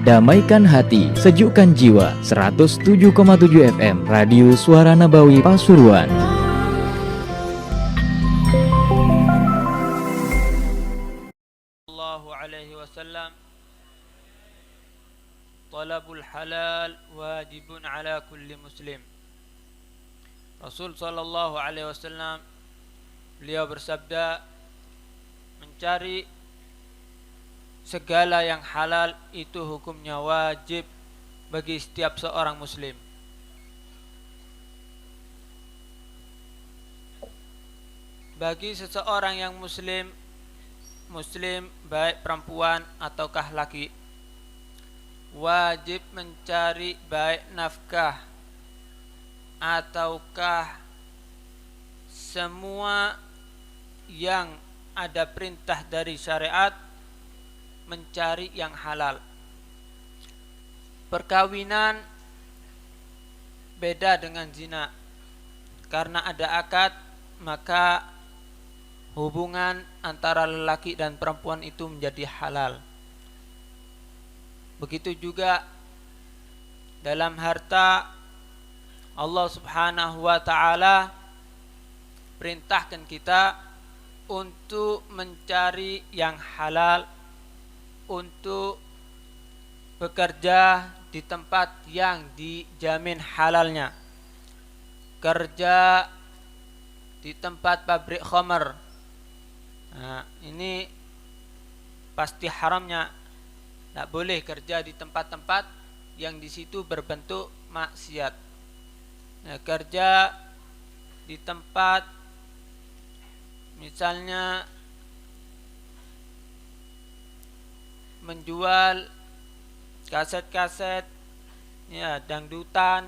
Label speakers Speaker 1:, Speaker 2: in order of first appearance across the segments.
Speaker 1: Damaikan hati, sejukkan jiwa. 107,7 FM Radio Suara Nabawi Pasuruan.
Speaker 2: Sallallahu alaihi wasallam, talabul halal wajibun ala kulli muslim. Rasul sallallahu alaihi wasallam beliau bersabda, mencari segala yang halal itu hukumnya wajib bagi setiap seorang muslim. Bagi seseorang yang muslim baik perempuan ataukah laki, wajib mencari baik nafkah ataukah semua yang ada perintah dari syariat, mencari yang halal. Perkawinan beda dengan zina. Karena ada akad, maka hubungan antara lelaki dan perempuan itu menjadi halal. Begitu juga dalam harta, Allah Subhanahu wa ta'ala perintahkan kita untuk mencari yang halal, untuk bekerja di tempat yang dijamin halalnya. Kerja di tempat pabrik khamar, nah, ini pasti haramnya. Tidak boleh kerja di tempat-tempat yang di situ berbentuk maksiat. Nah, kerja di tempat misalnya menjual kaset-kaset ya dangdutan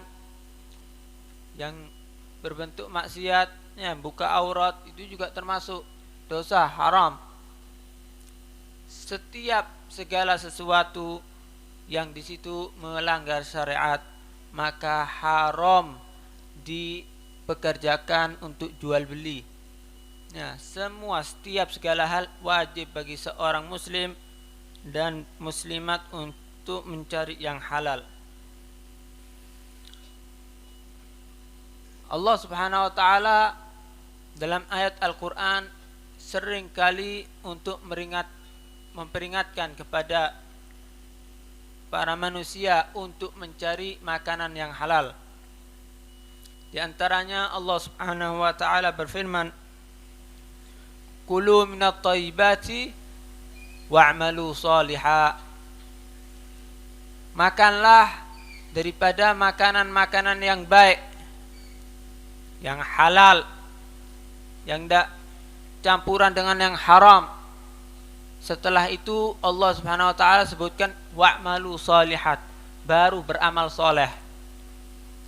Speaker 2: yang berbentuk maksiat, ya buka aurat, itu juga termasuk dosa haram. Setiap segala sesuatu yang di situ melanggar syariat, maka haram dipekerjakan untuk jual beli. Ya, setiap segala hal wajib bagi seorang muslim dan muslimat untuk mencari yang halal. Allah Subhanahu wa ta'ala dalam ayat Al-Quran sering kali untuk memperingatkan kepada para manusia untuk mencari makanan yang halal. Di antaranya Allah Subhanahu wa ta'ala berfirman, "Kulu minat thayyibati wa'malu shaliha." Makanlah daripada makanan-makanan yang baik, yang halal, yang tidak campuran dengan yang haram. Setelah itu Allah Subhanahu wa ta'ala sebutkan wa'malu shalihat, baru beramal soleh.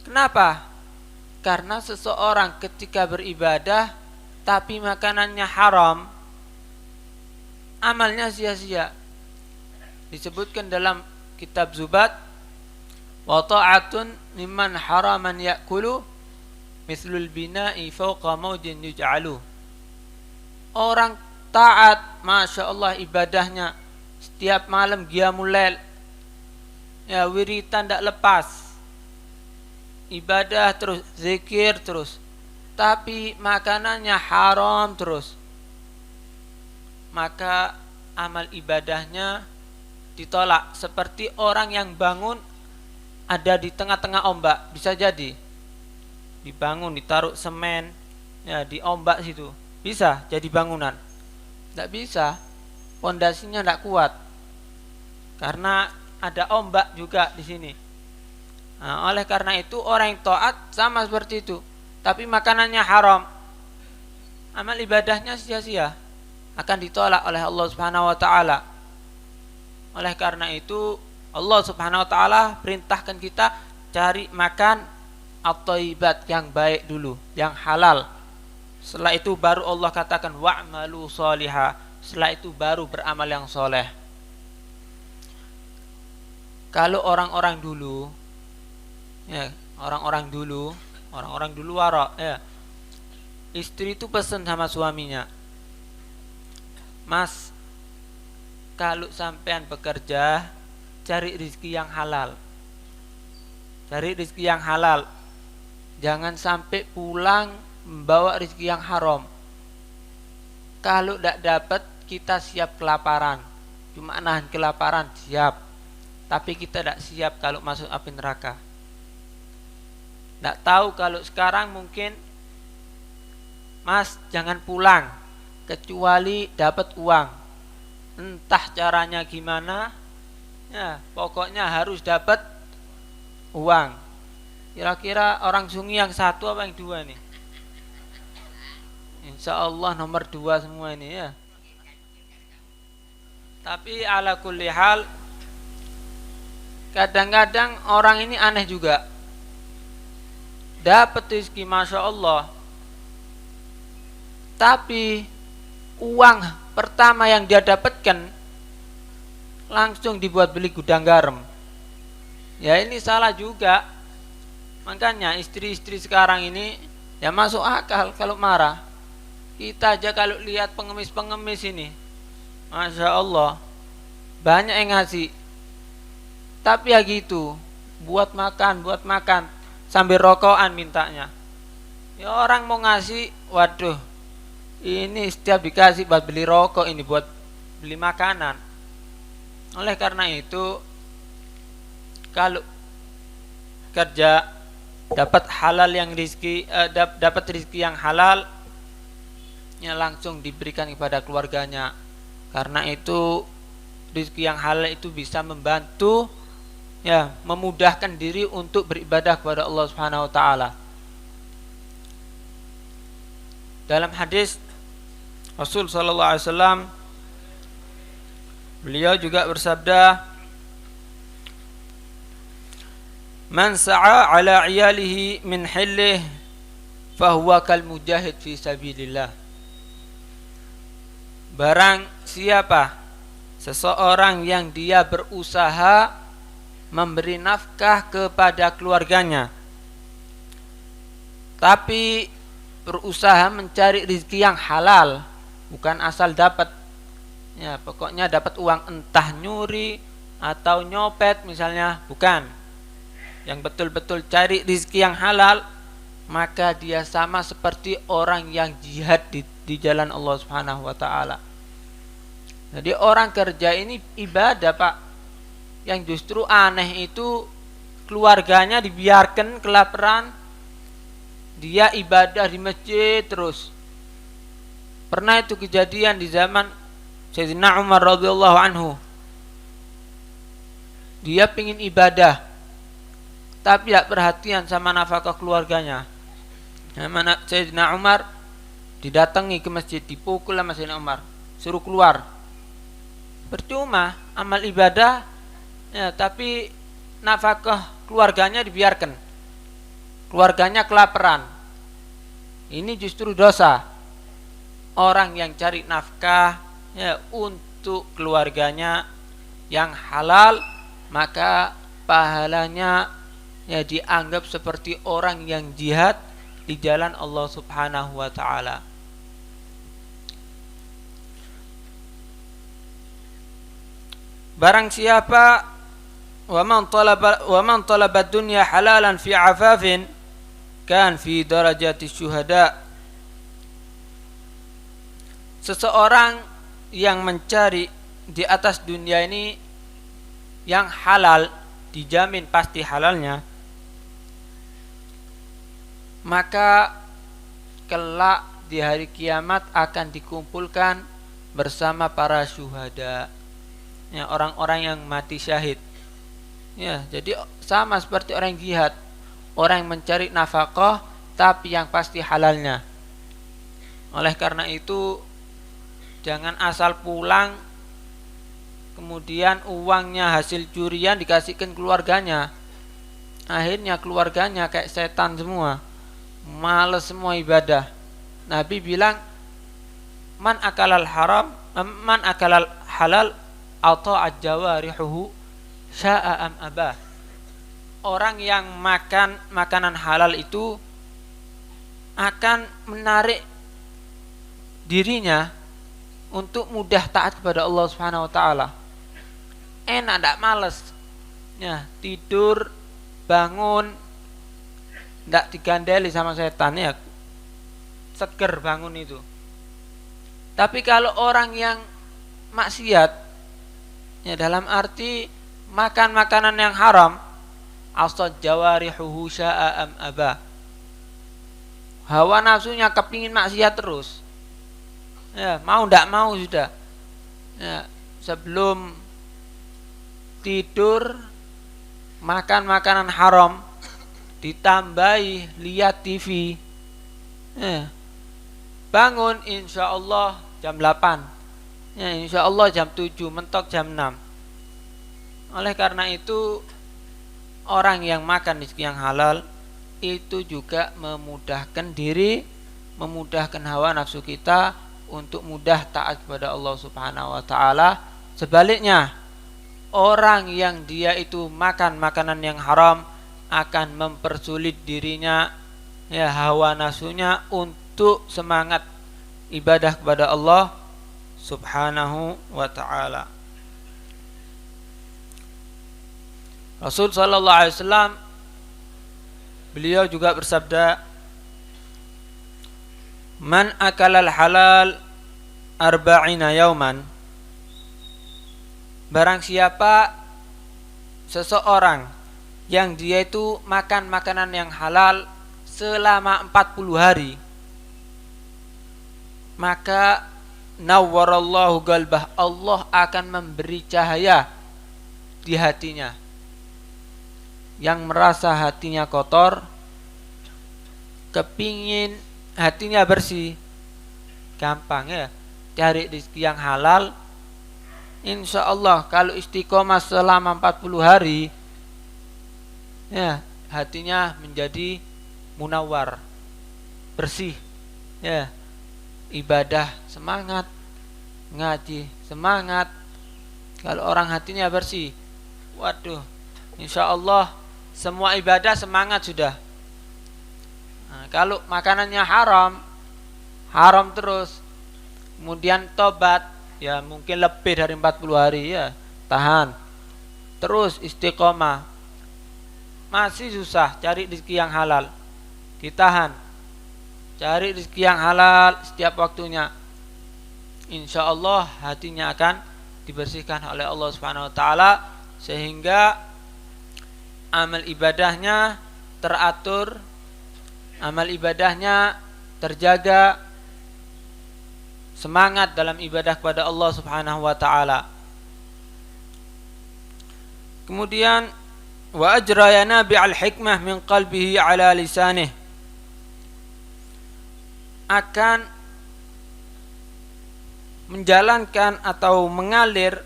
Speaker 2: Kenapa? Karena seseorang ketika beribadah tapi makanannya haram, amalnya sia-sia. Disebutkan dalam kitab Zubat, wa ta'atun mimman haraman ya'kulu mithlul bina'i fawqa maujin yuj'alu. Orang taat, Masya Allah, ibadahnya setiap malam qiyamul lail, ya wiritan tak lepas, ibadah terus, zikir terus, tapi makanannya haram terus, maka amal ibadahnya ditolak. Seperti orang yang bangun ada di tengah-tengah ombak, bisa jadi dibangun, ditaruh semen, ya di ombak situ, bisa jadi bangunan? Tidak bisa, pondasinya tidak kuat karena ada ombak juga di sini. Nah, oleh karena itu orang yang taat sama seperti itu, tapi makanannya haram, amal ibadahnya sia-sia, akan ditolak oleh Allah Subhanahu wa ta'ala. Oleh karena itu Allah Subhanahu wa ta'ala perintahkan kita cari makan at-thayyibat, yang baik dulu, yang halal. Setelah itu baru Allah katakan wa'malu shaliha, setelah itu baru beramal yang soleh. Kalau orang-orang dulu, ya orang-orang dulu wara, ya istri itu pesan sama suaminya, Mas, kalau sampean bekerja, cari rezeki yang halal. Cari rezeki yang halal. Jangan sampai pulang membawa rezeki yang haram. Kalau tidak dapat, kita siap kelaparan. Cuma nahan kelaparan siap. Tapi kita tidak siap kalau masuk api neraka. Tidak tahu kalau sekarang mungkin, Mas, jangan pulang kecuali dapat uang. Entah caranya gimana, ya pokoknya harus dapat uang. Kira-kira orang Sungi yang satu apa yang dua nih? Insya Allah nomor 2 semua ini ya. Tapi ala kulli hal, kadang-kadang orang ini aneh juga. Dapat rezeki Masya Allah, tapi uang pertama yang dia dapatkan langsung dibuat beli gudang garam. Ya ini salah juga. Makanya istri-istri sekarang ini ya masuk akal kalau marah. Kita aja kalau lihat pengemis-pengemis ini, Masya Allah, banyak yang ngasih. Tapi ya gitu, buat makan sambil rokokan mintanya. Ya orang mau ngasih, waduh, ini setiap dikasih buat beli rokok, ini buat beli makanan. Oleh karena itu, kalau kerja dapat halal yang dapat rezeki yang halal, ya langsung diberikan kepada keluarganya. Karena itu rezeki yang halal itu bisa membantu, ya memudahkan diri untuk beribadah kepada Allah Subhanahu wa taala. Dalam hadis Rasul sallallahu alaihi wasallam, beliau juga bersabda, "Man sa'a ala 'iyalihi min hillih fahuwa kal mujahid fi sabilillah." Barang siapa seseorang yang dia berusaha memberi nafkah kepada keluarganya, tapi berusaha mencari rezeki yang halal, bukan asal dapat. Ya, pokoknya dapat uang, entah nyuri atau nyopet misalnya, bukan. Yang betul-betul cari rezeki yang halal, maka dia sama seperti orang yang jihad di jalan Allah Subhanahu wa taala. Jadi orang kerja ini ibadah, Pak. Yang justru aneh itu keluarganya dibiarkan kelaparan, dia ibadah di masjid terus. Pernah itu kejadian di zaman Sayyidina Umar radhiyallahu anhu. Dia pingin ibadah, tapi tidak perhatian sama nafkah keluarganya. Sayyidina Umar didatangi ke masjid, dipukul sama Sayyidina Umar, suruh keluar. Percuma amal ibadah, ya, tapi nafkah keluarganya dibiarkan. Keluarganya kelaparan. Ini justru dosa. Orang yang cari nafkah, ya, untuk keluarganya yang halal, maka pahalanya, ya, dianggap seperti orang yang jihad di jalan Allah Subhanahu wa taala. Barang siapa wa man talaba dunya halalan fi afafin kan fi darajati syuhada. Seseorang yang mencari di atas dunia ini yang halal, dijamin pasti halalnya, maka kelak di hari kiamat akan dikumpulkan bersama para syuhada, ya, orang-orang yang mati syahid. Ya, jadi sama seperti orang jihad, orang yang mencari nafkah tapi yang pasti halalnya. Oleh karena itu, jangan asal pulang kemudian uangnya hasil curian dikasihkan keluarganya. Akhirnya keluarganya kayak setan semua, malas semua ibadah. Nabi bilang, man akalal halal ata'at jawarihuhu sya'a am abah. Orang yang makan makanan halal itu akan menarik dirinya untuk mudah taat kepada Allah Subhanahu wa taala. Enak, ndak males. Ya, tidur, bangun, ndak digandeli sama setan, ya. Seger bangun itu. Tapi kalau orang yang maksiat, ya dalam arti makan makanan yang haram, asad jawarihuhu sya'a am aba, hawa nafsunya kepingin maksiat terus, ya mau ndak mau sudah, ya sebelum tidur makan makanan haram, ditambahi lihat TV, ya, bangun insya Allah jam 8, ya insya Allah jam 7, mentok jam 6. Oleh karena itu, orang yang makan rezeki yang halal itu juga memudahkan diri, memudahkan hawa nafsu kita untuk mudah taat kepada Allah Subhanahu wa taala. Sebaliknya, orang yang dia itu makan makanan yang haram akan mempersulit dirinya, ya hawa nafsunya untuk semangat ibadah kepada Allah Subhanahu wa taala. Rasul sallallahu alaihi wasallam beliau juga bersabda, "Man akala al-halal arba'ina yauman." Barang siapa seseorang yang dia itu makan makanan yang halal selama 40 hari, maka nawwarallahu qalbah, Allah akan memberi cahaya di hatinya. Yang merasa hatinya kotor, kepingin hatinya bersih, gampang ya, cari rezeki yang halal. Insya Allah kalau istiqomah selama 40 hari, ya hatinya menjadi munawwar, bersih, ya ibadah semangat, ngaji semangat. Kalau orang hatinya bersih, waduh, insya Allah semua ibadah semangat sudah. Nah, kalau makanannya haram, haram terus, kemudian tobat, ya mungkin lebih dari 40 hari, ya tahan, terus istiqomah, masih susah cari rezeki yang halal, ditahan, cari rezeki yang halal setiap waktunya. Insya Allah hatinya akan dibersihkan oleh Allah Subhanahu wa taala, sehingga amal ibadahnya teratur, amal ibadahnya terjaga, semangat dalam ibadah kepada Allah Subhanahu wa taala. Kemudian wa ajrayana bi'al hikmah min qalbihi ala lisanih, akan menjalankan atau mengalir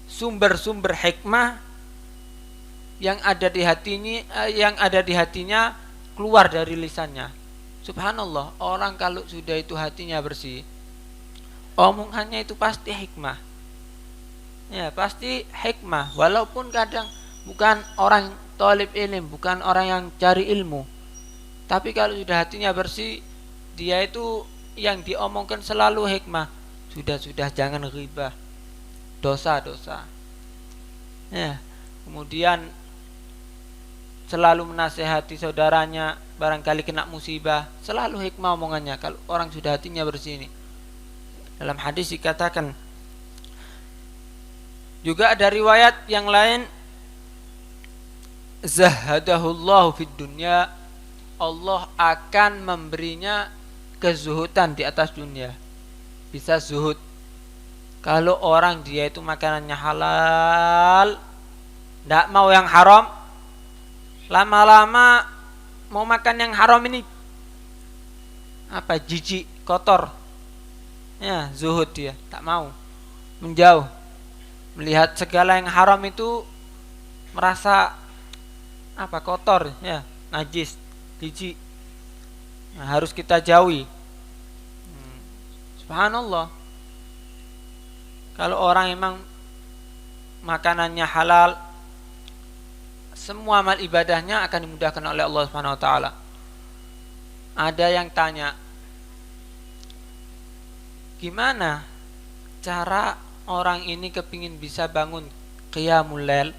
Speaker 2: sumber-sumber hikmah yang ada di hatinya keluar dari lisannya. Subhanallah, orang kalau sudah itu hatinya bersih, omongannya itu pasti hikmah. Ya, pasti hikmah, walaupun kadang bukan orang thalib ilm, bukan orang yang cari ilmu. Tapi kalau sudah hatinya bersih, dia itu yang diomongkan selalu hikmah. Sudah jangan ghibah, dosa-dosa. Ya, kemudian selalu menasehati saudaranya barangkali kena musibah, selalu hikmah omongannya kalau orang sudah hatinya bersih ini. Dalam hadis dikatakan, juga ada riwayat yang lain, zahadahullahu fid dunya, Allah akan memberinya kezuhudan di atas dunia, bisa zuhud. Kalau orang dia itu makanannya halal, tidak mau yang haram, lama-lama mau makan yang haram ini apa, jijik, kotor, ya zuhud, dia tak mau, menjauh, melihat segala yang haram itu merasa apa, kotor, ya najis, jijik, nah, harus kita jauhi. Subhanallah, kalau orang emang makanannya halal, semua amal ibadahnya akan dimudahkan oleh Allah Subhanahu wa taala. Ada yang tanya, Gimana cara orang ini kepingin bisa bangun qiyamul lail?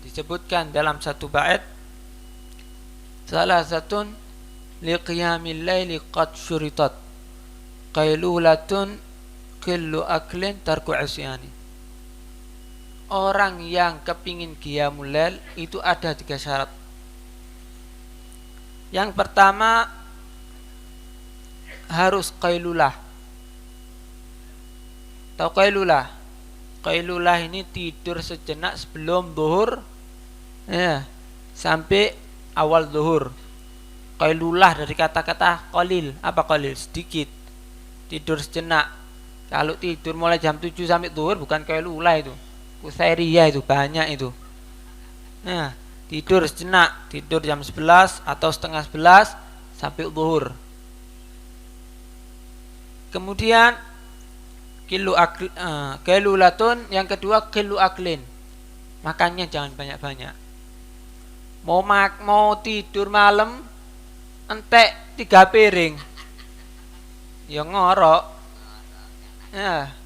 Speaker 2: Disebutkan dalam satu bait, salah satun liqiyamil laili qad syuritat qailulatun qillu aklin tarku isyani. Orang yang kepingin qiyamul lail itu ada 3 syarat. Yang pertama harus qailulah. Tahu qailulah? Qailulah ini tidur sejenak sebelum zuhur ya, sampai awal zuhur. Qailulah dari kata-kata qalil. Apa qalil? Sedikit. Tidur sejenak. Kalau tidur mulai jam 7 sampai zuhur bukan qailulah itu. Kusairiyah itu banyak itu. Nah, tidur sejenak, tidur jam 11 atau setengah 11 sampai zuhur. Kemudian qailulatun, yang kedua qilu aklin. Makannya jangan banyak-banyak. Mau tidur malam entek 3 piring. Ya ngorok. Ya.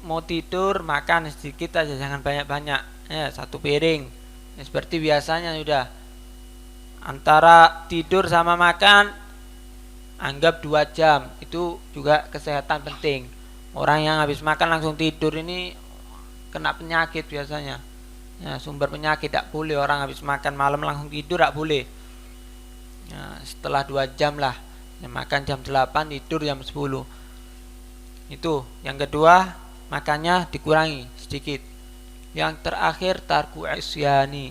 Speaker 2: Mau tidur makan sedikit aja, jangan banyak-banyak. Ya, 1 piring. Ya, seperti biasanya sudah. Antara tidur sama makan anggap 2 jam. Itu juga kesehatan penting. Orang yang habis makan langsung tidur ini kena penyakit biasanya. Ya, sumber penyakit tidak boleh. Orang habis makan malam langsung tidur tidak boleh. Ya, setelah 2 jam lah. Ya, makan jam 8 tidur jam 10. Itu yang kedua, makannya dikurangi sedikit. Yang terakhir tarku isyani,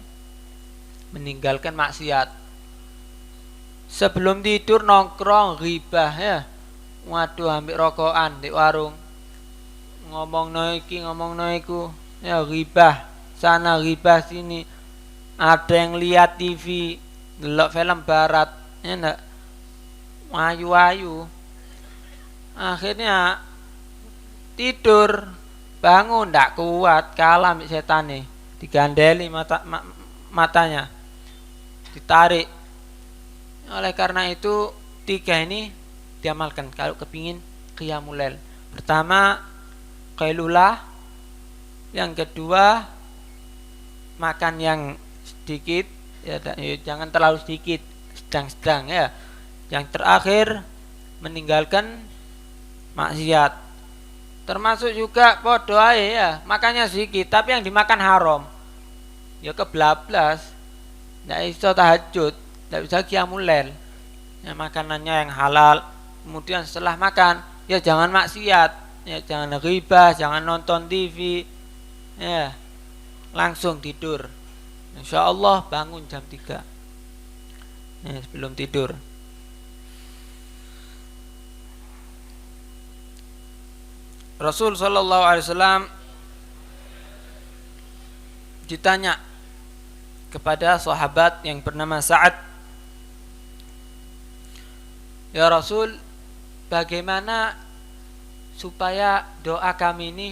Speaker 2: meninggalkan maksiat. Sebelum tidur nongkrong ghibah ya. Waduh, ambil rokokan di warung. Ngomong noiki, ngomong noiku. Ya ghibah sana ghibah sini. Ada yang lihat TV, delok film barat. Ya enggak. Ayu-ayu. Akhirnya tidur, bangun ndak kuat, kalah ambek setane, digandeli matanya, ditarik. Oleh karena itu 3 ini diamalkan kalau kepingin qiyamul lail. Pertama qailulah, yang kedua makan yang sedikit ya, jangan terlalu sedikit, sedang-sedang ya. Yang terakhir meninggalkan maksiat. Termasuk juga podo ae ya, makannya sedikit tapi yang dimakan haram. Ya kebablas. Enggak iso tahajud, enggak bisa qiyamul lail. Ya, makanannya yang halal. Kemudian setelah makan, ya jangan maksiat, ya jangan ghibah, jangan nonton TV. Ya, langsung tidur. Insyaallah bangun jam 3. Ya, sebelum tidur. Rasul sallallahu alaihi wasallam ditanya kepada sahabat yang bernama Sa'ad, "Ya Rasul, bagaimana supaya doa kami ini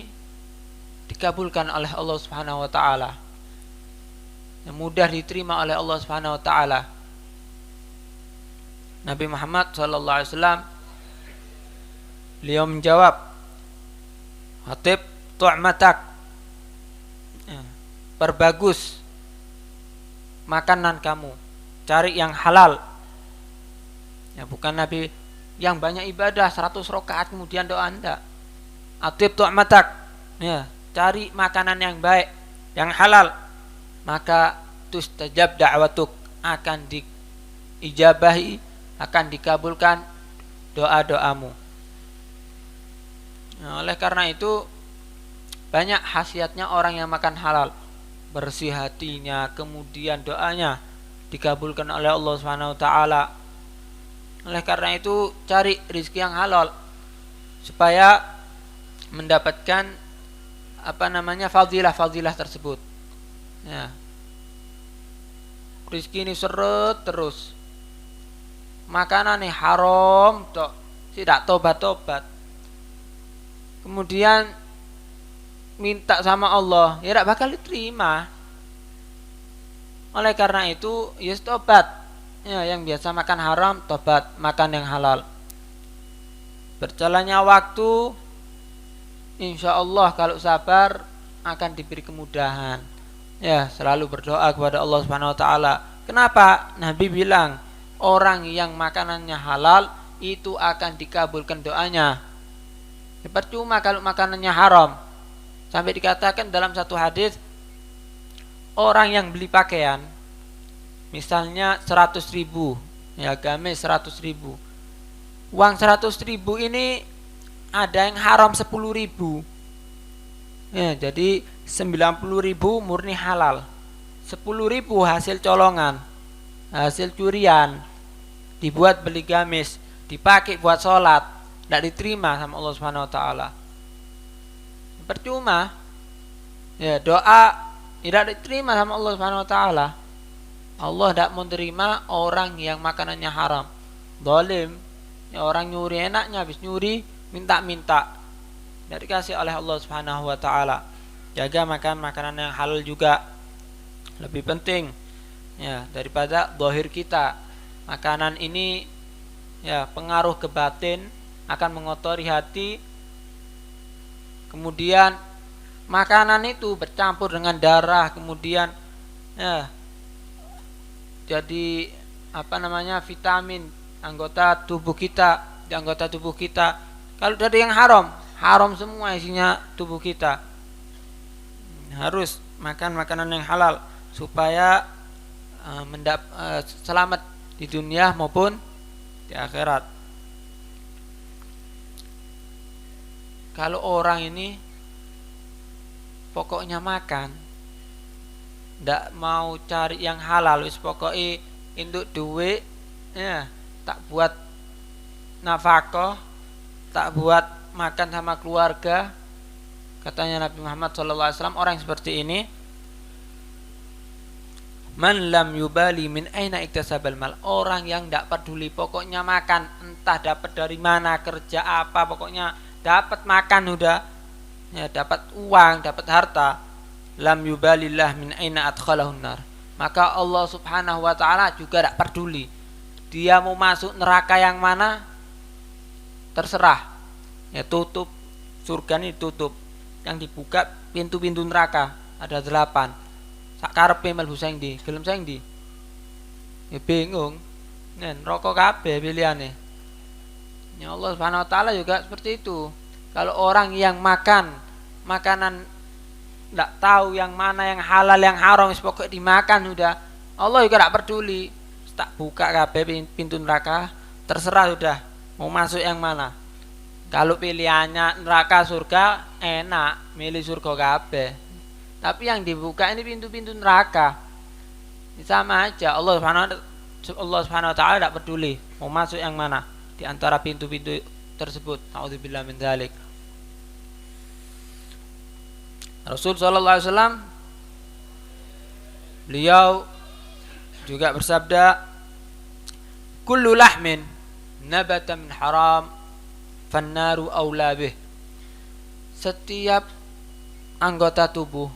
Speaker 2: dikabulkan oleh Allah Subhanahu wa taala? Yang mudah diterima oleh Allah Subhanahu wa taala?" Nabi Muhammad sallallahu alaihi wasallam beliau menjawab, "Hatib tu'matak." Perbagus makanan kamu, cari yang halal. Ya, bukan Nabi yang banyak ibadah 100 rakaat kemudian doa Anda. Hatib tu'matak. Ya, cari makanan yang baik, yang halal. Maka tustajab da'watuk, akan diijabahi, akan dikabulkan doa-doamu. Nah, oleh karena itu banyak khasiatnya orang yang makan halal, bersih hatinya, kemudian doanya dikabulkan oleh Allah Subhanahu wa taala. Oleh karena itu cari rezeki yang halal supaya mendapatkan fadilah tersebut. Ya. Rezeki ini seret terus. Makanan ini haram tok, tidak tobat-tobat. Kemudian minta sama Allah, ya tidak bakal diterima. Oleh karena itu, ya tobat. Ya, yang biasa makan haram, tobat, makan yang halal. berjalannya waktu, insya Allah kalau sabar akan diberi kemudahan. Ya, selalu berdoa kepada Allah Subhanahu wa taala. Kenapa? Nabi bilang, orang yang makanannya halal itu akan dikabulkan doanya. Percuma kalau makanannya haram. Sampai dikatakan dalam satu hadis, orang yang beli pakaian misalnya 100.000, ya gamis 100.000. Uang 100.000 ini ada yang haram 10.000. Ya, jadi 90.000 murni halal. 10.000 hasil colongan, hasil curian, dibuat beli gamis, dipakai buat sholat, tidak diterima sama Allah Subhanahu wa taala. Percuma. Ya, doa tidak diterima sama Allah Subhanahu wa taala. Allah tidak menerima orang yang makanannya haram. Zalim. Ya, orang nyuri enaknya, habis nyuri minta-minta. Tidak dikasih oleh Allah Subhanahu wa taala. Jaga makan makanan yang halal juga. Lebih penting ya daripada zahir kita. Makanan ini ya pengaruh ke batin, akan mengotori hati. Kemudian makanan itu bercampur dengan darah, kemudian ya jadi vitamin anggota tubuh kita, di anggota tubuh kita. Kalau dari yang haram, haram semua isinya tubuh kita. Harus makan makanan yang halal supaya selamat di dunia maupun di akhirat. Kalau orang ini pokoknya makan, ndak mau cari yang halal, wis pokoknya induk duit, ya tak buat nafkah, tak buat makan sama keluarga. Katanya Nabi Muhammad SAW, orang seperti ini, man lam yubali min aina iktasabal mal, orang yang ndak peduli, pokoknya makan, entah dapat dari mana, kerja apa, pokoknya dapat makan udah, ya dapat uang, dapat harta. Lam yubalillah min aina adkhalahun nar, maka Allah Subhanahu wa taala juga tidak peduli dia mau masuk neraka yang mana, terserah. Ya tutup, surga ini tutup, yang dibuka pintu-pintu neraka ada 8. Sakarepe mlebu sing ndi, gelem sing ndi. Ya bingung. Nen rokok kabeh pilihane. Ya Allah Subhanahu wa taala juga seperti itu. Kalau orang yang makan makanan tidak tahu yang mana yang halal yang haram, pokoknya dimakan udah, Allah juga tidak peduli. Tak buka kabeh pintu neraka, terserah sudah mau masuk yang mana. Kalau pilihannya neraka surga, enak, milih surga kabeh. Tapi yang dibuka ini pintu-pintu neraka. Ini sama aja, Allah Subhanahu wa taala tidak peduli mau masuk yang mana di antara pintu-pintu tersebut. A'udzubillahi min dzalik. Rasul sallallahu alaihi wasallam beliau juga bersabda, kullu lahmin nabata min haram fannaru aula bih. Setiap anggota tubuh,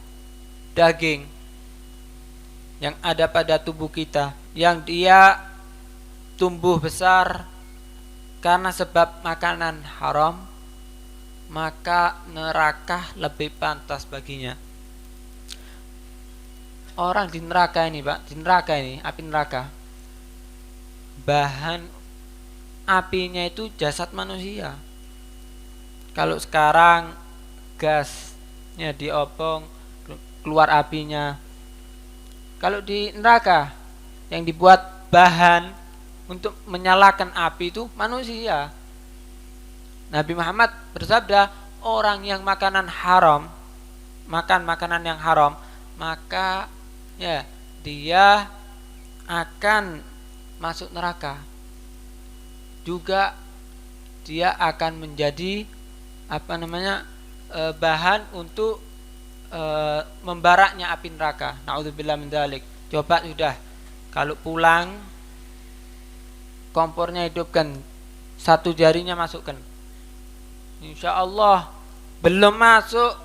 Speaker 2: daging yang ada pada tubuh kita, yang dia tumbuh besar karena sebab makanan haram, maka neraka lebih pantas baginya. Orang di neraka ini, Pak, di neraka ini, api neraka, bahan apinya itu jasad manusia. Kalau sekarang gasnya diopong, keluar apinya. Kalau di neraka yang dibuat bahan untuk menyalakan api itu manusia. Nabi Muhammad bersabda, orang yang makan makanan yang haram, maka ya dia akan masuk neraka. Juga dia akan menjadi bahan untuk membaraknya api neraka. Na'udzubillah min dzalik. Coba sudah, kalau pulang kompornya hidupkan, satu jarinya masukkan, insya Allah belum masuk,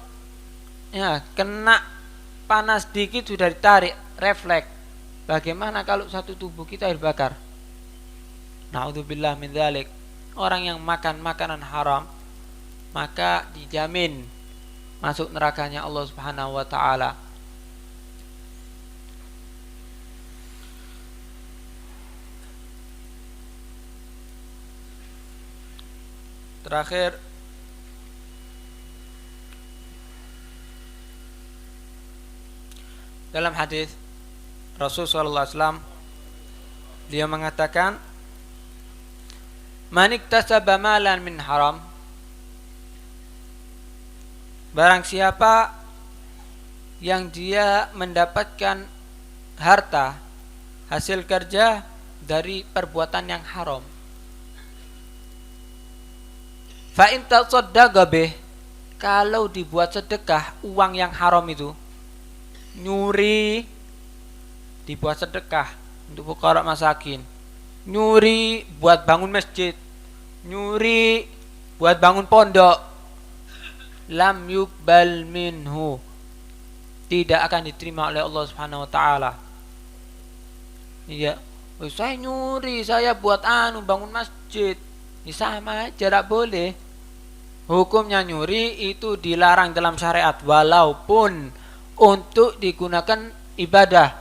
Speaker 2: ya kena panas dikit sudah ditarik, refleks. Bagaimana kalau satu tubuh kita dibakar? Na'udzubillah min dzalik. orang yang makan makanan haram, maka dijamin masuk nerakanya Allah Subhanahu wa taala. Terakhir, dalam hadis Rasul sallallahu alaihi wasallam, dia mengatakan, "Man iktasaba malan min haram." Barang siapa yang dia mendapatkan harta hasil kerja dari perbuatan yang haram, fa in tasaddaqa bih, kalau dibuat sedekah uang yang haram itu, nyuri dibuat sedekah untuk fuqara masakin, nyuri buat bangun masjid, nyuri buat bangun pondok, lam yuqbal minhu, tidak akan diterima oleh Allah Subhanahu wa taala. Iya, saya nyuri, saya buat bangun masjid, ini sama aja, tidak boleh. Hukumnya nyuri itu dilarang dalam syariat, walaupun untuk digunakan ibadah,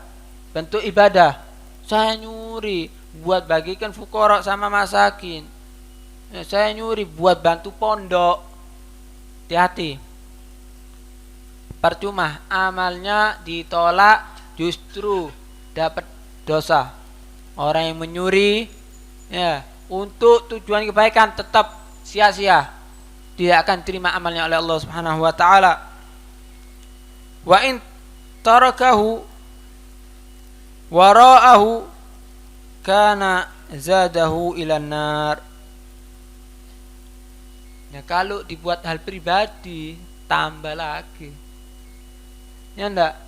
Speaker 2: bentuk ibadah. Saya nyuri buat bagikan fuqara sama masakin, saya nyuri buat bantu pondok, hati-hati, percuma, amalnya ditolak, justru dapat dosa. Orang yang menyuri ya untuk tujuan kebaikan tetap sia-sia, tidak akan terima amalnya oleh Allah Subhanahu wa taala. Wa in tarakahu wara'ahu kana zadahu ilan nar. Ya, kalau dibuat hal pribadi tambah lagi. Ya enggak?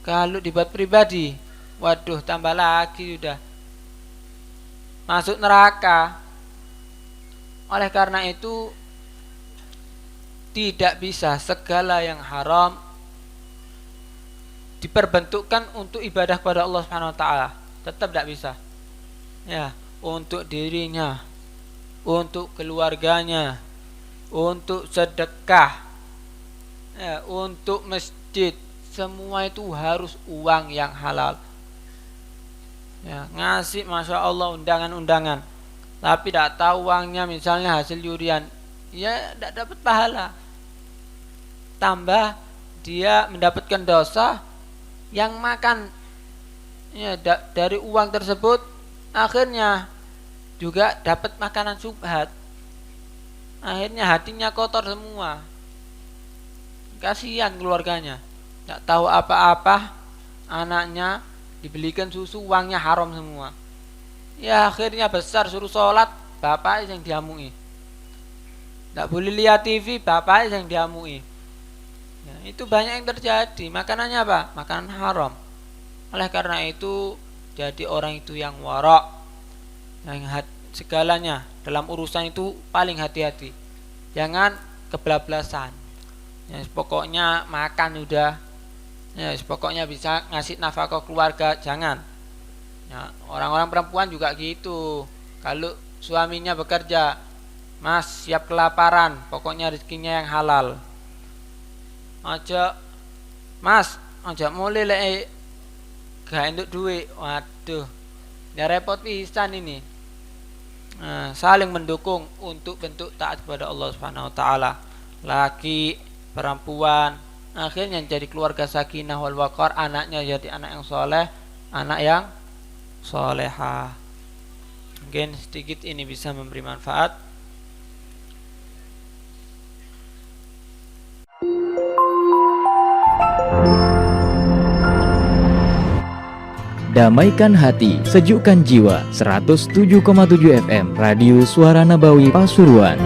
Speaker 2: Kalau dibuat pribadi, waduh, tambah lagi, sudah masuk neraka. Oleh karena itu tidak bisa segala yang haram diperbentukkan untuk ibadah kepada Allah Subhanahu wa taala. Tetap tidak bisa. Ya, untuk dirinya, untuk keluarganya, untuk sedekah, ya, untuk masjid, semua itu harus uang yang halal. Ya, ngasih masya Allah undangan-undangan, tapi tidak tahu uangnya misalnya hasil curian, ya tidak dapat pahala. Tambah dia mendapatkan dosa, yang makan ya dari uang tersebut akhirnya juga dapat makanan syubhat, akhirnya hatinya kotor semua, kasihan keluarganya, tidak tahu apa-apa, anaknya dibelikan susu, uangnya haram semua, ya akhirnya besar suruh sholat, bapaknya yang diamui, tidak boleh lihat TV, bapaknya yang diamui. Ya, itu banyak yang terjadi. Makanannya apa? Makanan haram. Oleh karena itu jadi orang itu yang wara', yang segalanya dalam urusan itu paling hati-hati, jangan kebablasan. Ya, pokoknya makan udah, ya, pokoknya bisa ngasih nafkah keluarga, jangan. Ya, orang-orang perempuan juga gitu. Kalau suaminya bekerja, Mas siap kelaparan, pokoknya rezekinya yang halal. Aja Mas, aja mulai lek gak enduk duit, waduh, ya repot pisan ini. Nah, saling mendukung untuk bentuk taat kepada Allah Subhanahu wa taala. Laki, perempuan, akhirnya jadi keluarga sakinah wal waqar, anaknya jadi anak yang soleh, anak yang solehah. Mungkin sedikit ini bisa memberi manfaat.
Speaker 1: Damaikan hati, sejukkan jiwa. 107,7 FM Radio Suara Nabawi Pasuruan.